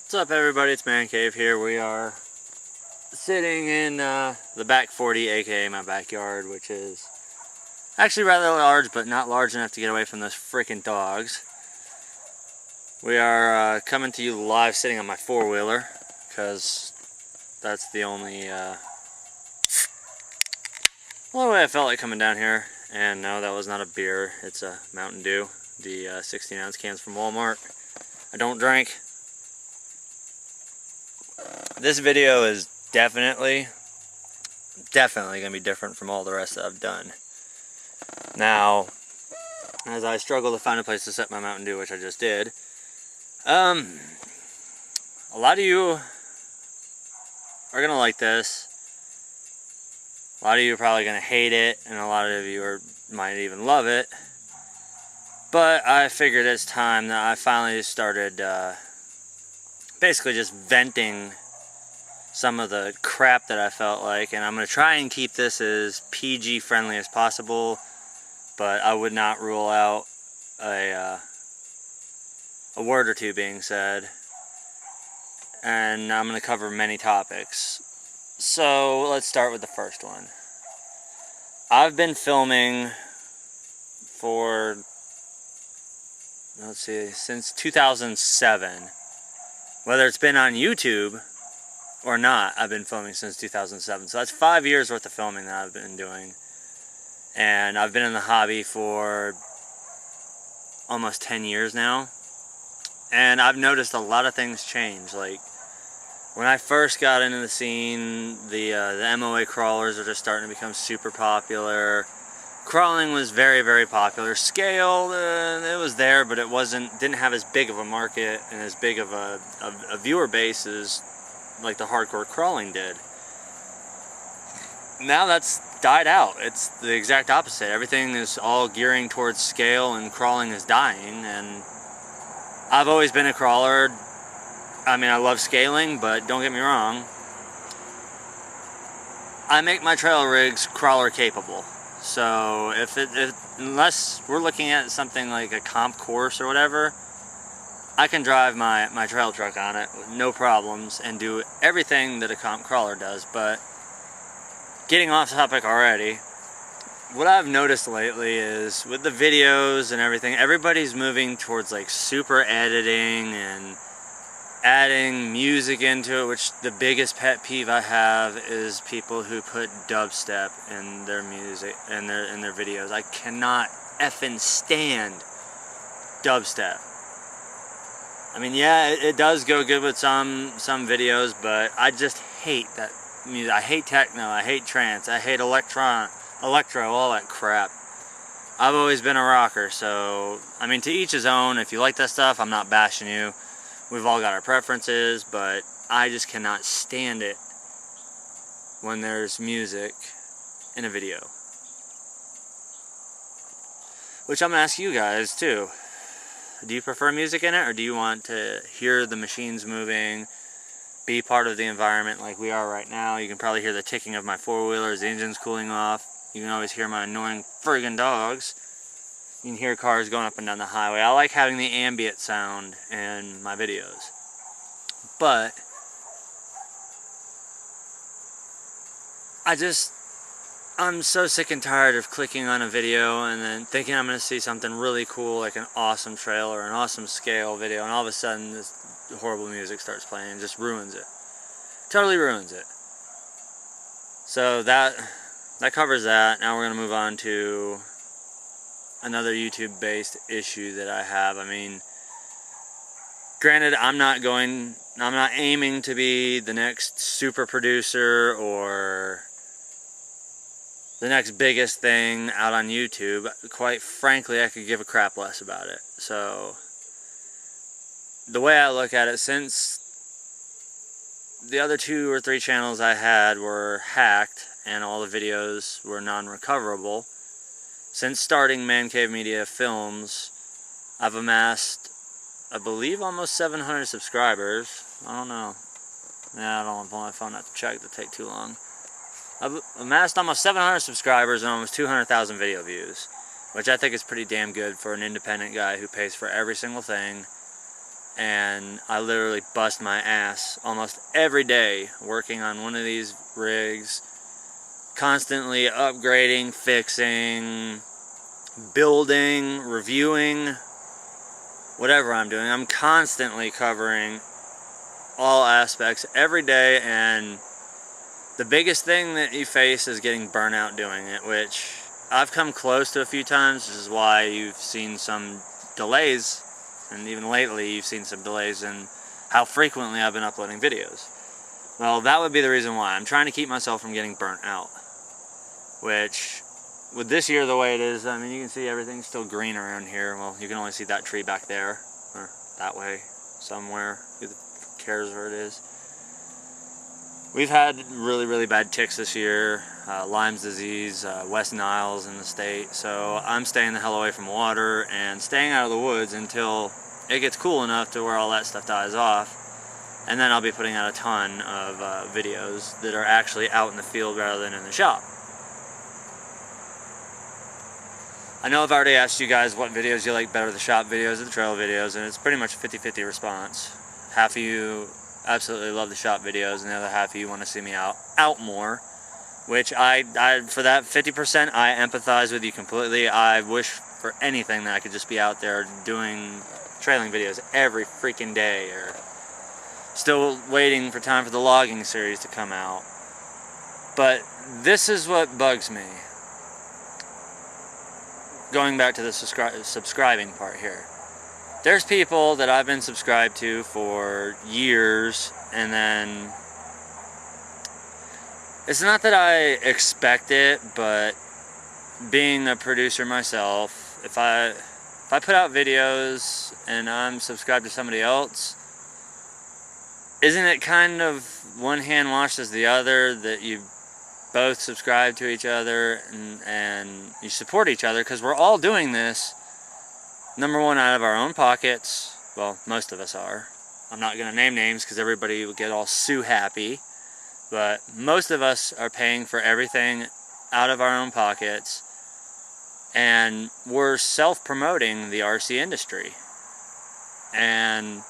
What's up, everybody? It's Man Cave here. We are sitting in the back 40, aka my backyard, which is actually rather large, but not large enough to get away from those freaking dogs. We are coming to you live sitting on my four-wheeler, because that's the only way I felt like coming down here. And no, that was not a beer. It's a Mountain Dew, the 16-ounce cans from Walmart. I don't drink. This video is definitely going to be different from all the rest that I've done. Now, as I struggle to find a place to set my Mountain Dew, which I just did, a lot of you are going to like this. A lot of you are probably going to hate it, and a lot of you might even love it. But I figured it's time that I finally started basically just venting some of the crap that I felt like, and I'm going to try and keep this as PG friendly as possible, but I would not rule out a word or two being said, and I'm going to cover many topics. So let's start with the first one. I've been filming for, let's see, since 2007. Whether it's been on YouTube or not, I've been filming since 2007. So that's 5 years worth of filming that I've been doing. And I've been in the hobby for almost 10 years now. And I've noticed a lot of things change. Like, when I first got into the scene, the MOA crawlers were just starting to become super popular. Crawling was very, very popular. Scale, it was there, but it didn't have as big of a market and as big of a viewer base as like the hardcore crawling did. Now that's died out. It's the exact opposite. Everything is all gearing towards scale, and crawling is dying. And I've always been a crawler. I mean, I love scaling, but don't get me wrong, I make my trail rigs crawler capable. So unless we're looking at something like a comp course or whatever, I can drive my trail truck on it with no problems and do everything that a comp crawler does. But getting off topic already, what I've noticed lately is with the videos and everything, everybody's moving towards like super editing and adding music into it, which the biggest pet peeve I have is people who put dubstep in their music and in their videos. I cannot effing stand dubstep. I mean, yeah, it does go good with some videos, but I just hate that music. I hate techno, I hate trance, I hate electro, all that crap. I've always been a rocker, so I mean, to each his own. If you like that stuff, I'm not bashing you. We've all got our preferences, but I just cannot stand it when there's music in a video. Which I'm going to ask you guys too. Do you prefer music in it, or do you want to hear the machines moving, be part of the environment like we are right now? You can probably hear the ticking of my four-wheeler as the engine's cooling off. You can always hear my annoying friggin' dogs. You can hear cars going up and down the highway. I like having the ambient sound in my videos. But I'm so sick and tired of clicking on a video and then thinking I'm going to see something really cool, like an awesome trail or an awesome scale video, and all of a sudden this horrible music starts playing and just ruins it. Totally ruins it. So that covers that. Now we're going to move on to another YouTube-based issue that I have. I mean, granted, I'm not aiming to be the next super producer or the next biggest thing out on YouTube. Quite frankly, I could give a crap less about it. So, the way I look at it, since the other 2 or 3 channels I had were hacked and all the videos were non-recoverable, since starting ManCaveMediaFilms, I've amassed, I believe, almost 700 subscribers. I don't know. Yeah, I don't want to pull my phone out to check. It'll take too long. I've amassed almost 700 subscribers and almost 200,000 video views, which I think is pretty damn good for an independent guy who pays for every single thing and I literally bust my ass almost every day working on one of these rigs, constantly upgrading, fixing, building, reviewing, whatever I'm doing. I'm constantly covering all aspects every day, and the biggest thing that you face is getting burnt out doing it, which I've come close to a few times. This is why you've seen some delays, and even lately you've seen some delays in how frequently I've been uploading videos. Well, that would be the reason why. I'm trying to keep myself from getting burnt out, which with this year the way it is, I mean, you can see everything's still green around here. Well, you can only see that tree back there, or that way somewhere. Who cares where it is? We've had really, really bad ticks this year, Lyme's disease, West Nile's in the state, so I'm staying the hell away from water and staying out of the woods until it gets cool enough to where all that stuff dies off, and then I'll be putting out a ton of videos that are actually out in the field rather than in the shop. I know I've already asked you guys what videos you like better, the shop videos or the trail videos, and it's pretty much a 50-50 response. Half of you absolutely love the shop videos, and the other half of you want to see me out more, which I for that 50% I empathize with you completely. I wish for anything that I could just be out there doing trailing videos every freaking day, or still waiting for time for the logging series to come out. But this is what bugs me. Going back to the subscribing part here. There's people that I've been subscribed to for years, and then it's not that I expect it, but being a producer myself, if I put out videos and I'm subscribed to somebody else, isn't it kind of one hand washes the other, that you both subscribe to each other and you support each other? Because we're all doing this, number one, out of our own pockets. Well, most of us are. I'm not going to name names because everybody will get all sue happy, but most of us are paying for everything out of our own pockets, and we're self-promoting the RC industry. And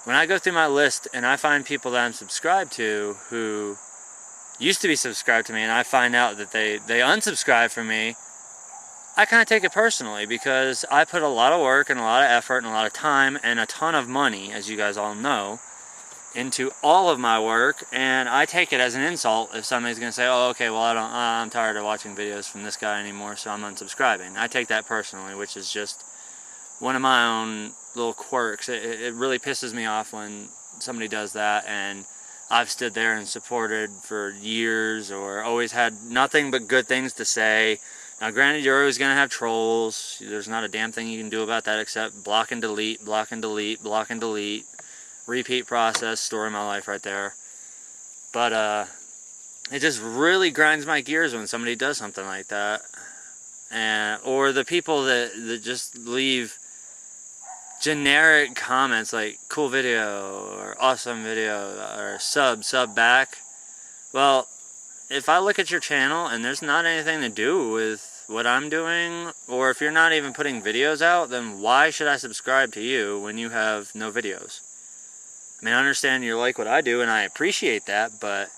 when I go through my list and I find people that I'm subscribed to who used to be subscribed to me, and I find out that they unsubscribe from me, I kind of take it personally, because I put a lot of work and a lot of effort and a lot of time and a ton of money, as you guys all know, into all of my work, and I take it as an insult if somebody's going to say, oh, okay, well, I'm tired of watching videos from this guy anymore, so I'm unsubscribing. I take that personally, which is just one of my own little quirks. It really pisses me off when somebody does that, and I've stood there and supported for years, or always had nothing but good things to say. Now, granted, you're always going to have trolls. There's not a damn thing you can do about that except block and delete, block and delete, block and delete. Repeat process, story of my life right there. But it just really grinds my gears when somebody does something like that. Or the people that just leave generic comments like cool video or awesome video or sub back. Well, if I look at your channel and there's not anything to do with what I'm doing, or if you're not even putting videos out, then why should I subscribe to you when you have no videos? I mean, I understand you like what I do, and I appreciate that, but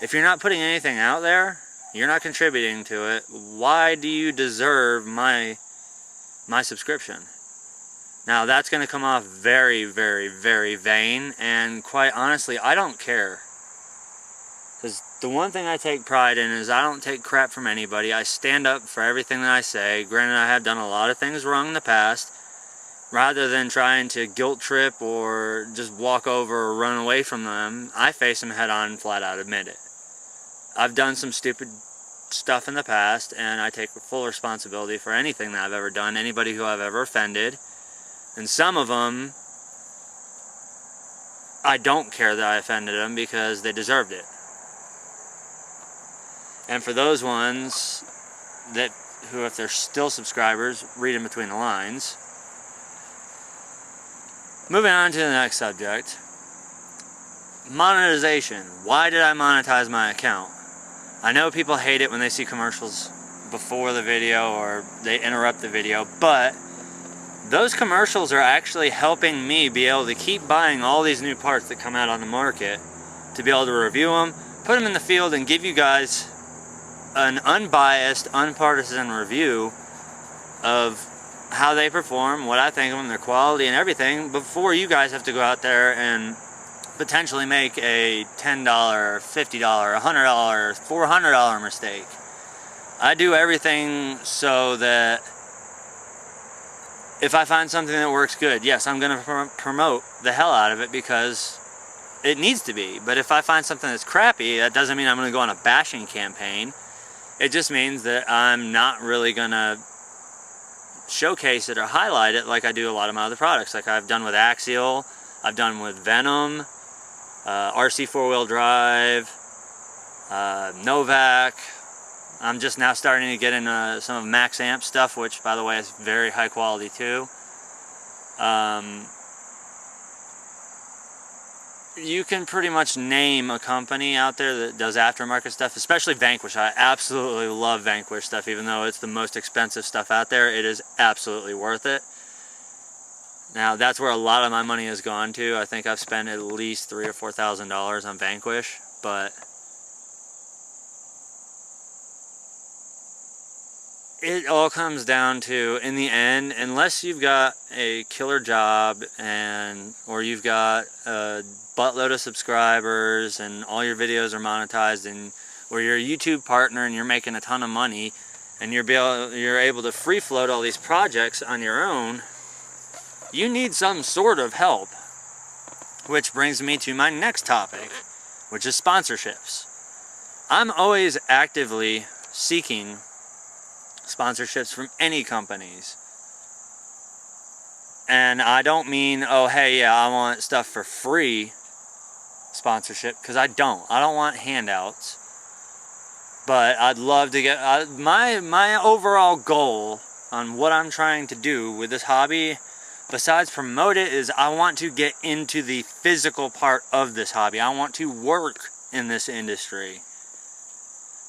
if you're not putting anything out there, you're not contributing to it, why do you deserve my subscription? Now, that's going to come off very, very, very vain, and quite honestly, I don't care. Because the one thing I take pride in is I don't take crap from anybody. I stand up for everything that I say. Granted, I have done a lot of things wrong in the past. Rather than trying to guilt trip or just walk over or run away from them, I face them head on and flat out admit it. I've done some stupid stuff in the past, and I take full responsibility for anything that I've ever done, anybody who I've ever offended. And some of them, I don't care that I offended them because they deserved it. And for those ones who, if they're still subscribers, read in between the lines. Moving on to the next subject. Monetization. Why did I monetize my account? I know people hate it when they see commercials before the video or they interrupt the video, but those commercials are actually helping me be able to keep buying all these new parts that come out on the market, to be able to review them, put them in the field, and give you guys an unbiased, unpartisan review of how they perform, what I think of them, their quality and everything, before you guys have to go out there and potentially make a $10, $50, $100, $400 mistake. I do everything so that if I find something that works good, yes, I'm going to promote the hell out of it because it needs to be. But if I find something that's crappy, that doesn't mean I'm going to go on a bashing campaign. It just means that I'm not really going to showcase it or highlight it like I do a lot of my other products, like I've done with Axial, I've done with Venom, RC 4-wheel drive, Novak. I'm just now starting to get into some of Max Amp stuff, which, by the way, is very high quality too. You can pretty much name a company out there that does aftermarket stuff, especially Vanquish. I absolutely love Vanquish stuff, even though it's the most expensive stuff out there. It is absolutely worth it. Now, that's where a lot of my money has gone to. I think I've spent at least $3,000 or $4,000 on Vanquish, but it all comes down to, in the end, unless you've got a killer job or you've got a buttload of subscribers and all your videos are monetized, or you're a YouTube partner and you're making a ton of money and you're able to free float all these projects on your own, you need some sort of help. Which brings me to my next topic, which is sponsorships. I'm always actively seeking sponsorships from any companies. And I don't mean, oh hey, yeah, I want stuff for free sponsorship, because I don't want handouts. But I'd love to get my overall goal on what I'm trying to do with this hobby, besides promote it, is I want to get into the physical part of this hobby. I want to work in this industry.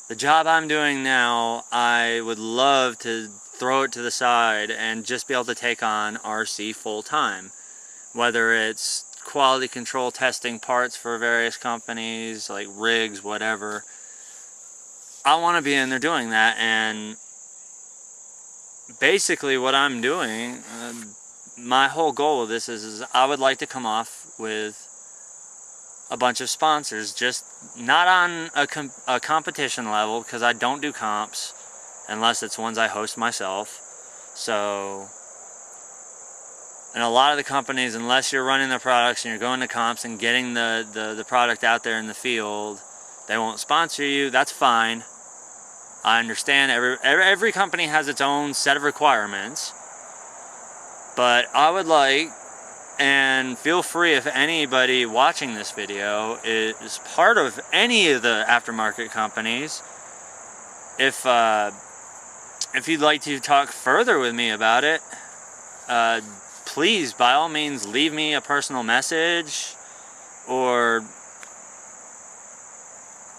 The job I'm doing now, I would love to throw it to the side and just be able to take on RC full time. Whether it's quality control testing parts for various companies, like rigs, whatever. I want to be in there doing that, and basically what I'm doing, my whole goal with this is I would like to come off with a bunch of sponsors, just not on a competition level, because I don't do comps unless it's ones I host myself. So, and a lot of the companies, unless you're running their products and you're going to comps and getting the product out there in the field, they won't sponsor you. That's fine. I understand every company has its own set of requirements, but I would like, and feel free if anybody watching this video is part of any of the aftermarket companies, if you'd like to talk further with me about it, please, by all means, leave me a personal message or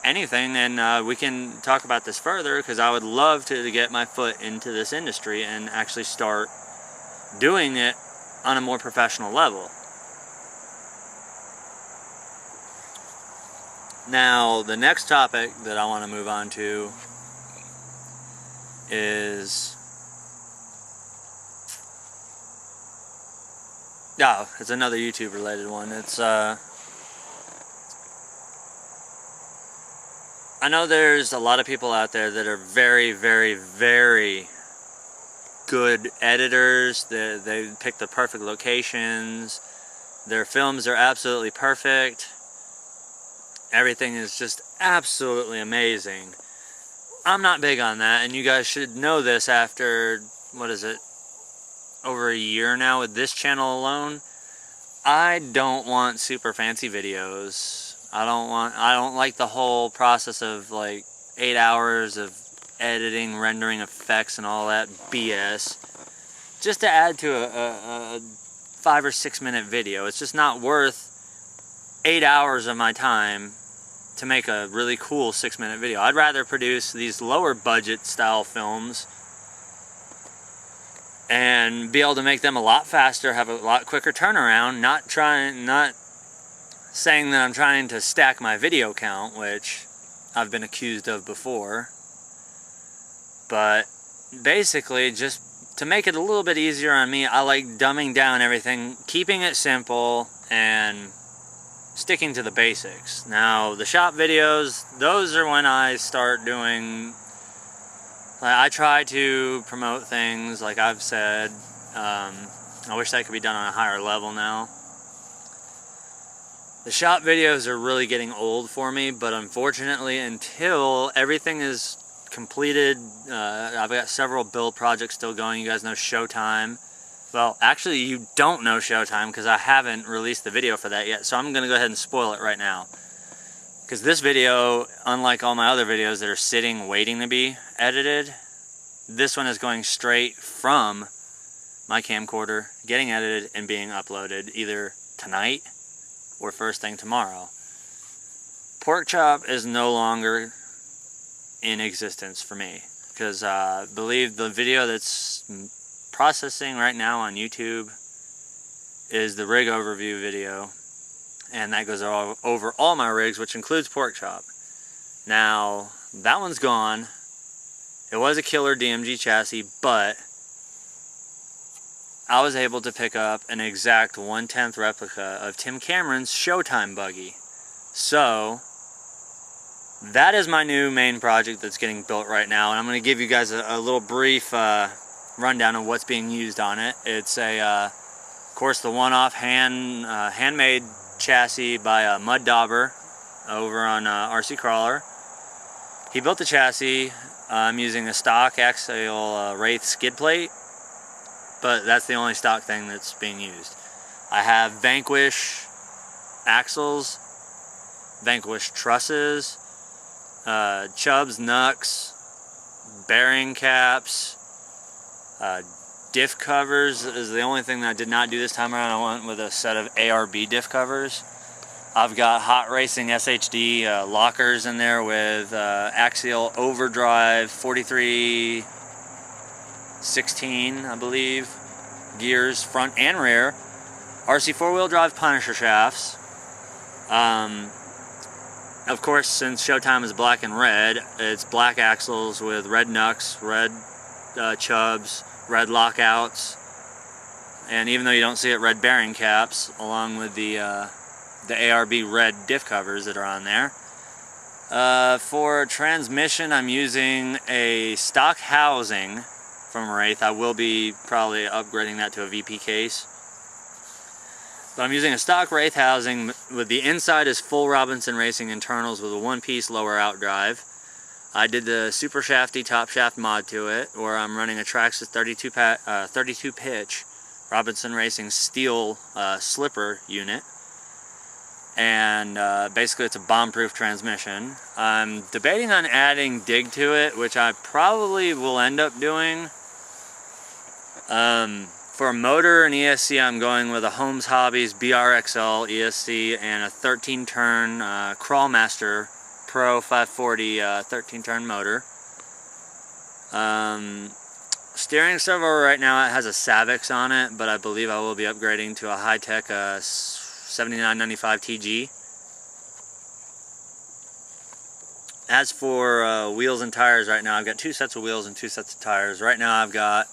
anything, and we can talk about this further, because I would love to get my foot into this industry and actually start doing it on a more professional level. Now, the next topic that I want to move on to is, it's another YouTube related one. It's I know there's a lot of people out there that are very, very, very good editors. They pick the perfect locations. Their films are absolutely perfect. Everything is just absolutely amazing. I'm not big on that, and you guys should know this after, what is it, over a year now with this channel alone. I don't want super fancy videos. I don't like the whole process of like 8 hours of editing, rendering effects and all that BS just to add to a 5 or 6 minute video. It's just not worth 8 hours of my time to make a really cool 6 minute video. I'd rather produce these lower budget style films and be able to make them a lot faster, have a lot quicker turnaround. Not saying that I'm trying to stack my video count, which I've been accused of before, but basically just to make it a little bit easier on me, I like dumbing down everything, keeping it simple, and sticking to the basics. Now, the shop videos, those are when I start doing, I try to promote things, like I've said. I wish that could be done on a higher level now. The shop videos are really getting old for me, but unfortunately, until everything is completed, I've got several build projects still going. You guys know Showtime. Well, actually, you don't know Showtime because I haven't released the video for that yet, so I'm going to go ahead and spoil it right now. Because this video, unlike all my other videos that are sitting waiting to be edited, this one is going straight from my camcorder, getting edited, and being uploaded either tonight or first thing tomorrow. Pork Chop is no longer in existence for me, because I believe the video that's processing right now on YouTube is the rig overview video, and that goes over all my rigs, which includes Pork Chop. Now, that one's gone. It was a killer DMG chassis, but I was able to pick up an exact 1/10 replica of Tim Cameron's Showtime buggy. So that is my new main project that's getting built right now, and I'm going to give you guys a little brief rundown of what's being used on it. It's of course, the one-off handmade chassis by Mud Dauber over on RC Crawler. He built the chassis. I'm using a stock axial Wraith skid plate, but that's the only stock thing that's being used. I have Vanquish axles, Vanquish trusses, Chubbs knucks, bearing caps, diff covers is the only thing that I did not do this time around. I went with a set of ARB diff covers. I've got Hot Racing SHD lockers in there with axial overdrive 4316, I believe, gears front and rear. RC four-wheel drive Punisher shafts. Of course, since Showtime is black and red, it's black axles with red knucks, red Chubbs, red lockouts, and even though you don't see it, red bearing caps, along with the ARB red diff covers that are on there. For transmission, I'm using a stock housing from Wraith. I will be probably upgrading that to a VP case. But I'm using a stock Wraith housing with the inside is full Robinson Racing internals with a one-piece lower out drive. I did the super shafty top shaft mod to it, where I'm running a Traxxas 32 pitch Robinson Racing steel slipper unit. And basically it's a bomb-proof transmission. I'm debating on adding dig to it, which I probably will end up doing. For a motor and ESC, I'm going with a Holmes Hobbies BRXL ESC and a 13-turn Crawlmaster Pro 540 13-turn motor. Steering servo right now, it has a Savix on it, but I believe I will be upgrading to a high-tech 7995 TG. As for wheels and tires right now, I've got two sets of wheels and two sets of tires. Right now I've got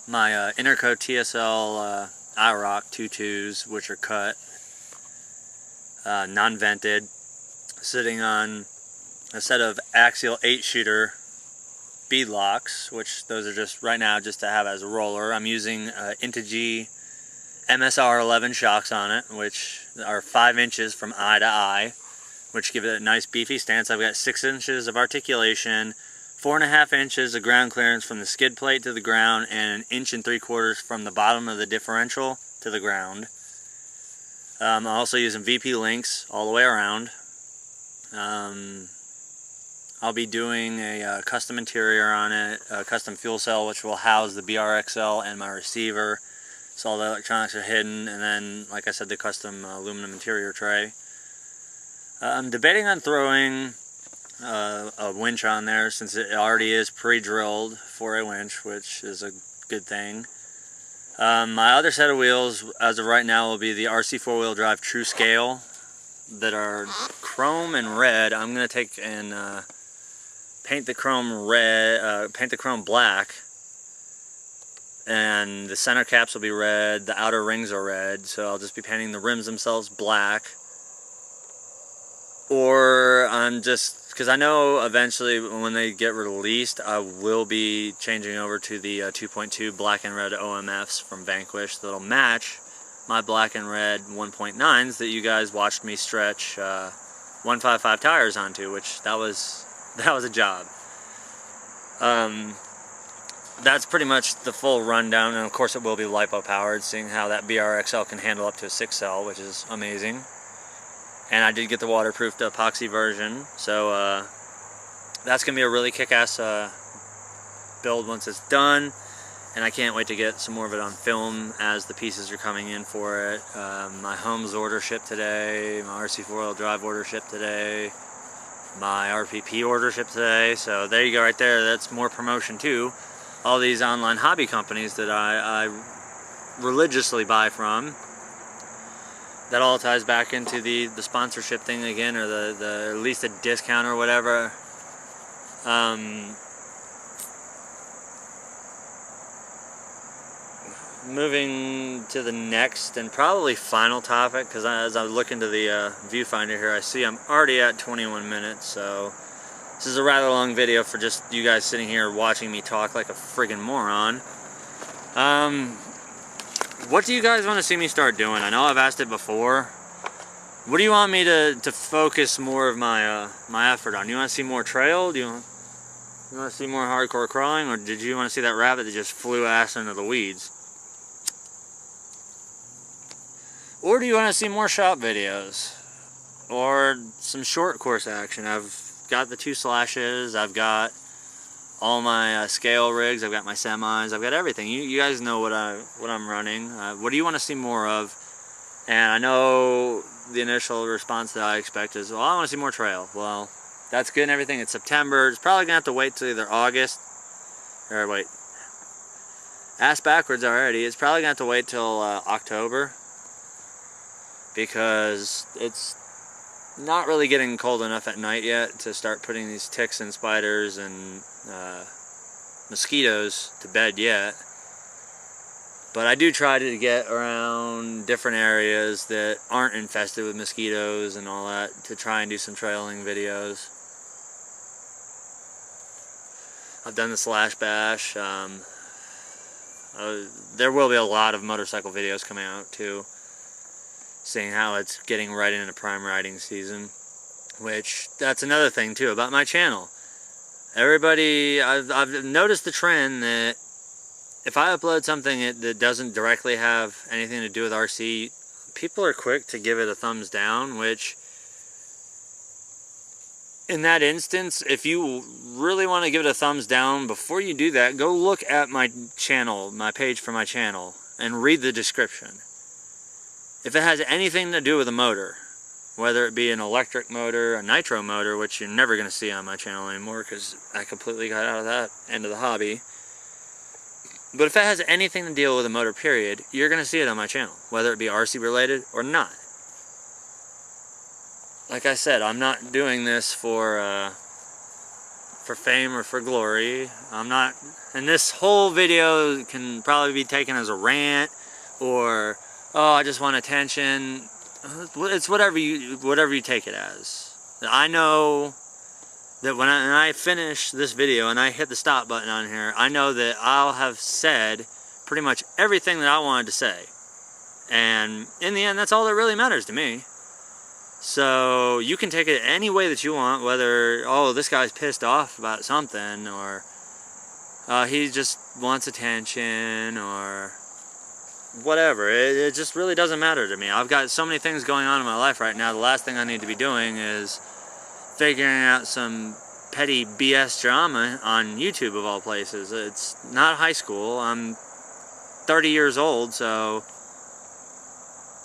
my Interco TSL IROC 2.2s, which are cut, non-vented, sitting on a set of axial 8-shooter bead locks, which those are just right now just to have as a roller. I'm using Integy MSR 11 shocks on it, which are 5 inches from eye to eye, which give it a nice beefy stance. I've got 6 inches of articulation, 4.5 inches of ground clearance from the skid plate to the ground, and 1 3/4 inches from the bottom of the differential to the ground. I'm also using VP links all the way around. I'll be doing a custom interior on it, a custom fuel cell, which will house the BRXL and my receiver, so all the electronics are hidden, and then, like I said, the custom aluminum interior tray. I'm debating on throwing a winch on there, since it already is pre-drilled for a winch, which is a good thing. My other set of wheels, as of right now, will be the RC 4-wheel drive True Scale that are chrome and red. I'm going to take and paint the chrome red, paint the chrome black, and the center caps will be red, the outer rings are red, so I'll just be painting the rims themselves black. Or I'm just, because I know eventually when they get released, I will be changing over to the 2.2 black and red OMFs from Vanquish that'll match my black and red 1.9s that you guys watched me stretch 155 tires onto, which that was a job. That's pretty much the full rundown, and of course it will be LiPo powered, seeing how that BRXL can handle up to a 6 cell, which is amazing. And I did get the waterproofed epoxy version, so that's going to be a really kick-ass build once it's done. And I can't wait to get some more of it on film as the pieces are coming in for it. My home's order shipped today, my RC 4-wheel drive order shipped today, my RPP order shipped today. So there you go right there, that's more promotion too. All these online hobby companies that I religiously buy from. That all ties back into the sponsorship thing again, or the at least a discount or whatever. Moving to the next and probably final topic, because as I look into the viewfinder here, I see I'm already at 21 minutes, so this is a rather long video for just you guys sitting here watching me talk like a friggin' moron. What do you guys want to see me start doing? I know I've asked it before. What do you want me to focus more of my my effort on? You want to see more trail? Do you want to see more hardcore crawling? Or did you want to see that rabbit that just flew ass into the weeds? Or do you want to see more shop videos? Or some short course action? I've got the 2 slashes, I've got all my scale rigs, I've got my semis, I've got everything. You guys know what I'm running. What do you want to see more of? And I know the initial response that I expect is, well, I want to see more trail. Well, that's good and everything. It's September. It's probably gonna have to wait till either August, or wait, ass backwards already. It's probably gonna have to wait till October, because it's not really getting cold enough at night yet to start putting these ticks and spiders and mosquitoes to bed yet. But I do try to get around different areas that aren't infested with mosquitoes and all that to try and do some trailing videos. I've done the slash bash. There will be a lot of motorcycle videos coming out too, seeing how it's getting right into prime riding season, which that's another thing too about my channel. Everybody, I've noticed the trend that if I upload something that doesn't directly have anything to do with RC, people are quick to give it a thumbs down, which in that instance, if you really want to give it a thumbs down, before you do that, go look at my channel, my page for my channel, and read the description. If it has anything to do with a motor, whether it be an electric motor, a nitro motor, which you're never going to see on my channel anymore because I completely got out of that end of the hobby. But if it has anything to deal with a motor period, you're going to see it on my channel, whether it be RC related or not. Like I said, I'm not doing this for fame or for glory. I'm not, and this whole video can probably be taken as a rant, or, oh, I just want attention. It's whatever you take it as. I know that when I finish this video and I hit the stop button on here, I know that I'll have said pretty much everything that I wanted to say. And in the end, that's all that really matters to me. So you can take it any way that you want, whether, oh, this guy's pissed off about something, or he just wants attention, or whatever. It just really doesn't matter to me. I've got so many things going on in my life right now. The last thing I need to be doing is figuring out some petty BS drama on YouTube of all places. It's not high school. I'm 30 years old, so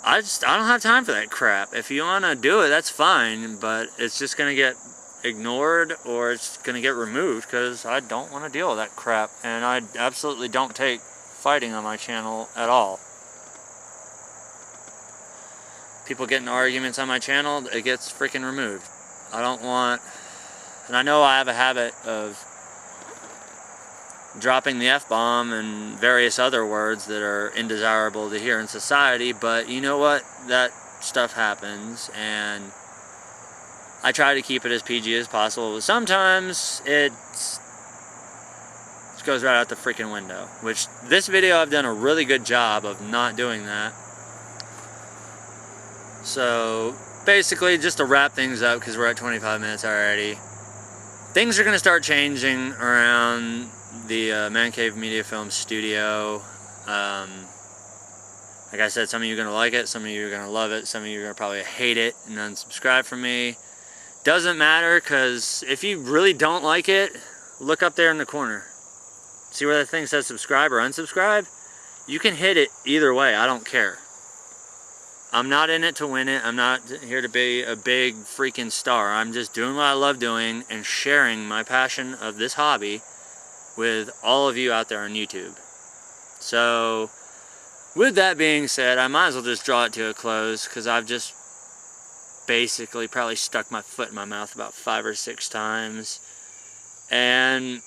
I don't have time for that crap. If you want to do it, that's fine, but it's just going to get ignored, or it's going to get removed, because I don't want to deal with that crap, and I absolutely don't take fighting on my channel at all. People get in arguments on my channel, it gets freaking removed. I don't want, and I know I have a habit of dropping the F-bomb and various other words that are undesirable to hear in society, but you know what? That stuff happens, and I try to keep it as PG as possible, but sometimes it goes right out the freaking window, which this video I've done a really good job of not doing that. So basically, just to wrap things up, because we're at 25 minutes already, things are going to start changing around the ManCaveMediaFilms studio. Like I said, some of you are going to like it, some of you are going to love it, some of you are going to probably hate it and unsubscribe from me. Doesn't matter, because if you really don't like it, look up there in the corner. See where that thing says subscribe or unsubscribe? You can hit it either way, I don't care. I'm not in it to win it. I'm not here to be a big freaking star. I'm just doing what I love doing and sharing my passion of this hobby with all of you out there on YouTube. So, with that being said, I might as well just draw it to a close, because I've just basically probably stuck my foot in my mouth about 5 or 6 times. And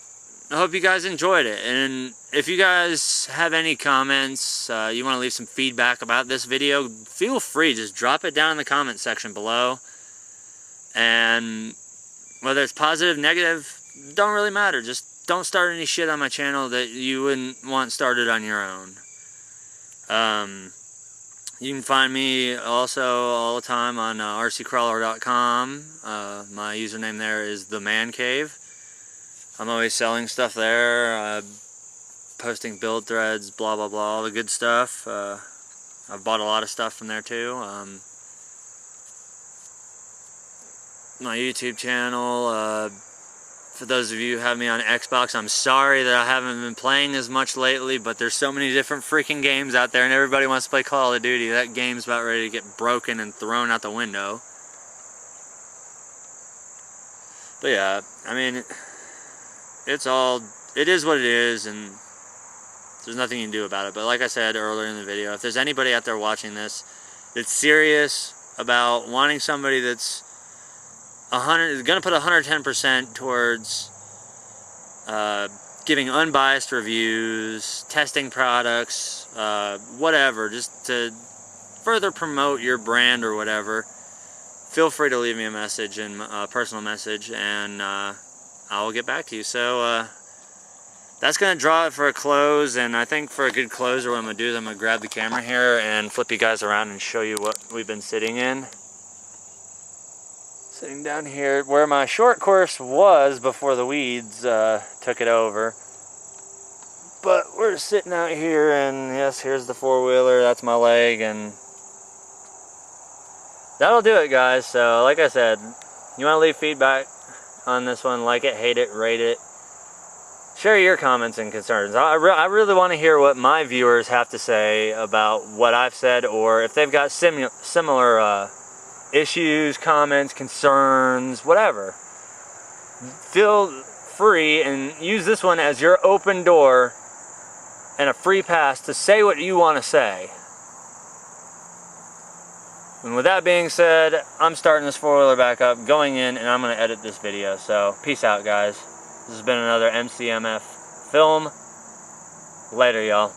I hope you guys enjoyed it. And if you guys have any comments, you want to leave some feedback about this video, feel free, just drop it down in the comment section below. And whether it's positive, negative, don't really matter. Just don't start any shit on my channel that you wouldn't want started on your own. You can find me also all the time on rccrawler.com. My username there is the ManCave. I'm always selling stuff there, posting build threads, blah blah blah, all the good stuff. I've bought a lot of stuff from there too. My YouTube channel, for those of you who have me on Xbox, I'm sorry that I haven't been playing as much lately, but there's so many different freaking games out there and everybody wants to play Call of Duty. That game's about ready to get broken and thrown out the window. But yeah, I mean, it is what it is, and there's nothing you can do about it. But like I said earlier in the video, if there's anybody out there watching this that's serious about wanting somebody that's going to put 110% towards giving unbiased reviews, testing products, whatever, just to further promote your brand or whatever, feel free to leave me a message, and a personal message, and I will get back to you. So that's going to draw it for a close, and I think for a good closer, what I'm going to do is I'm going to grab the camera here and flip you guys around and show you what we've been sitting in. Sitting down here where my short course was before the weeds took it over. But we're sitting out here, and yes, here's the four-wheeler, that's my leg, and that'll do it, guys. So like I said, you want to leave feedback on this one, like it, hate it, rate it, share your comments and concerns. I really want to hear what my viewers have to say about what I've said, or if they've got similar issues, comments, concerns, whatever. Feel free and use this one as your open door and a free pass to say what you want to say. And with that being said, I'm starting this four-wheeler back up, going in, and I'm going to edit this video. So, peace out, guys. This has been another MCMF film. Later, y'all.